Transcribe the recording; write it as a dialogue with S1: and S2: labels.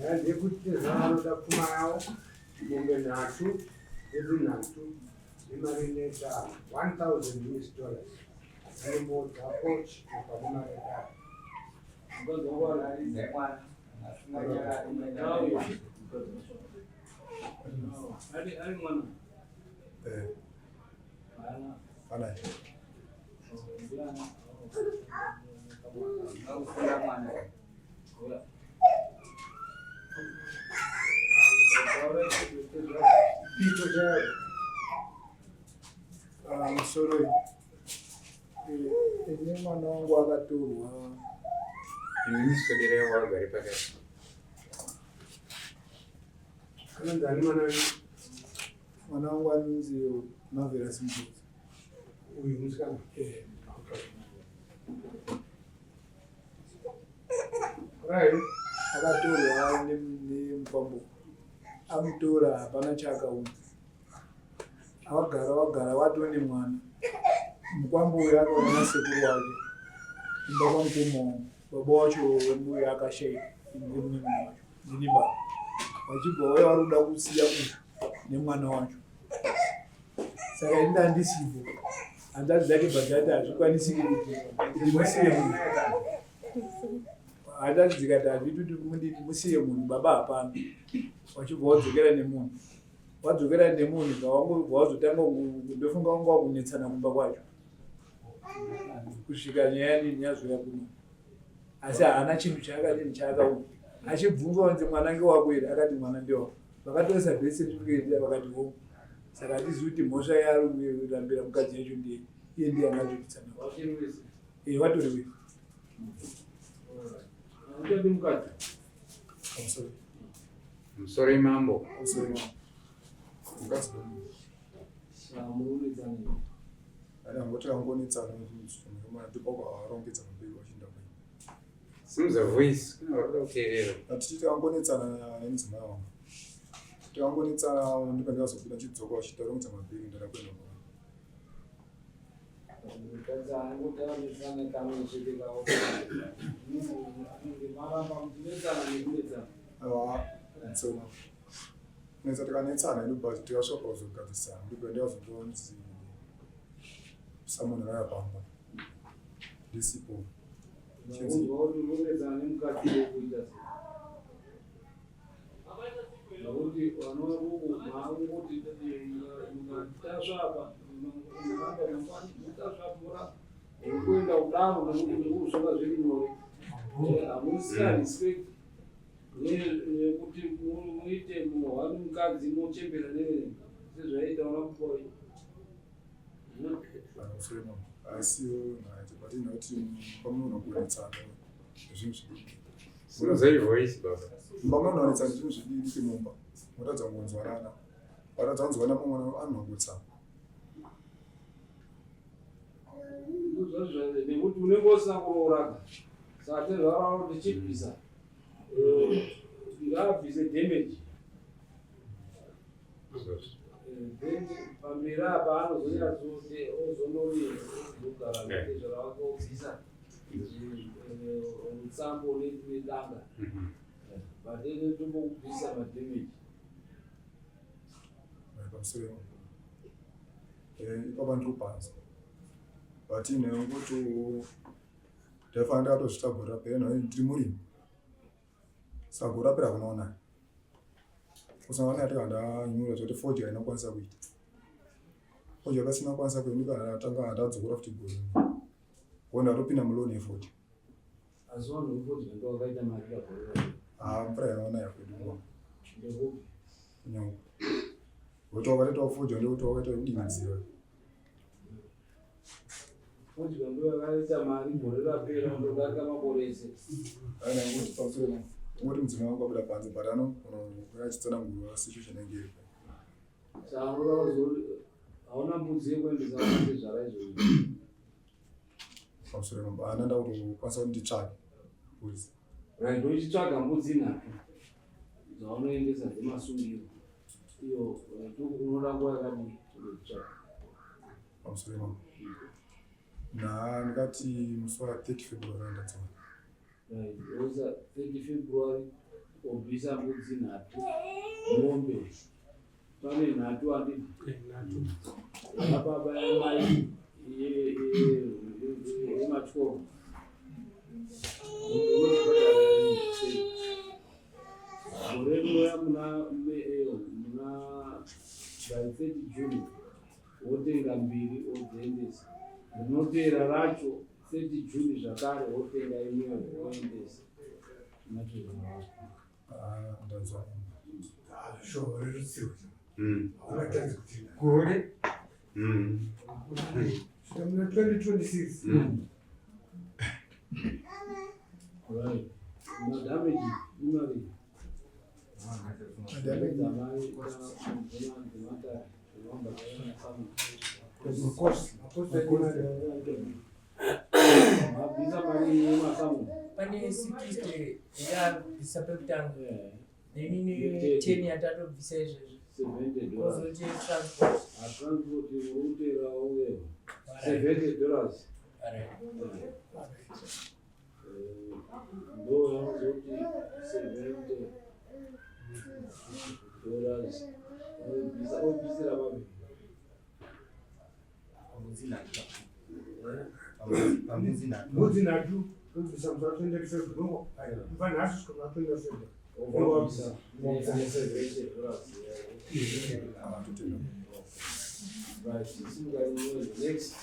S1: ndekuti zvavanoda pfuma yavo mombe nhatu edzinhatu nemarineta $1,000 anombodza pochi pakumaredha ari mwana
S2: musoro ine mwana wangu akatorwa
S3: iniswedere wagari pakati
S1: anonzi mwana
S2: mwana wangu anonzi Marvelous Mbuzi.
S1: uyu musikana
S2: akatorwa nemupambo amutora hapana chaakaona wagara watone mwana mukwambo uyu akaona sekuru wake imba kwamukomo baba wacho wemuyo akashayika ndini baba vachibva waya vari kuda kusiya uyu nemwana wacho saka ini ndandisipo hanzvadzi dzake bhadzati hazvikwanisi kuti musiye munhu hanzvadzi dzikati hazviti kuti musiye munhu baba hapana wachibva wadzokera nemunhu wadzokera nemunhu zvawangobva wazotanga ndofunga wanga wakunetsana kumba kwacho kusvika nyaya nini yazoya kuno asi haana chinhu chaakadini chaakaona achibvunzwa kunzi mwana ngewako here akati mwana ndewako vakatoresa birth certificate vakati ho saka hatizivi kuti mhosva yarambira mukadzi yacho ndiye iye ndiye angazvipitsana watori we
S3: musoro imambo
S2: angotikangonetsana ndipakaarongedza mabeki vachinda kwai
S3: simuza voice kunoda kuteerera
S2: hatiti tikangonetsana nemudzimai wangu tikangonetsana ndipandikazopinda chidzoka vachitarongedza mabeki ndada kuenda kunetsa tikanetsana inobva tikasvaka kuzogadzisana ndipo ndikazondonzi samunhu rayapamba ndisipo
S1: kuenda kudaro nekuti uzvanga zviri nyore hamusina respect nekuti muite muhwani mukadzi mochembera neverenga sezvaita ona kuboyi
S2: asiyo naite but inoti pamunogonetsana zvinhu zvidiki
S3: simuza voice baba
S2: pamunogonetsana zvinhu zvidiki mumba mutadza kungonzwanana patadza kunzwana mumwe anongotsana
S1: nekuti unenge usina kurooraka saka tezvarauro tichibvisa ngabvise damage then pamberi apa anozonyatsote ozonogara nezvaravakobvisa mutsambo nedanga vadene tombokubvisa madamage
S2: pamusoro ipapa ndiripanza but inekuti ndaifanira ndakatozvitabhurira peno ndiri murimi saka kurapira kunoona kusangana nati kandanyura zvoti fodya inokwanisa kuita fodya kasina kwanisa kuita ndikatanga ndadzokera futi gori ndatopinda muloni yefodya mvura inoona yakwedu nyangu kuti wakatoitawo fodya ndekuti wakaita kudinidzira
S1: fodya ndo yakaita mari gore rapera ndodarika makore ese
S2: ainanguti pamusoro ngoti mudzimai wangu abuda panze but achitsanangurwa situation yange iri
S1: hauna mbudzi yekuendesa panze zvaraizvo
S2: pamusoro mamba ananda kuti ukwanisa kuti nditsvage mbudzi
S1: right uchitsvaga mbudzi nhatu dzaunoendesa dzemasungiro iyo unoda nguva yakadii kutsvaga
S2: pamusoro mamba ndikati musi wa 30 February ndadzona
S1: right oza 30 February or kubvisa mbudzi nhatu, mombe pane nhatu handiti baba yamai yematoro gore rinouya muna by 30 June wotenga mbiri wodziendesa, rinopera racho 30 June zvakare wotenga imwewo woendesa.
S4: Gore?
S5: Muna 2026.
S1: Right. Damage imali.
S4: Pane sikiste ya disapectant nini 10 yatatobvisa izvezvi kozoti transport
S1: transport urutera uye $70 ndo yanozoti $70 obvisira vaviri
S5: Mbudzi nhatu kubvisa musi wa 27 kubva nhasi kusvika kuna 27.
S1: ovabvisa $70. Right, next.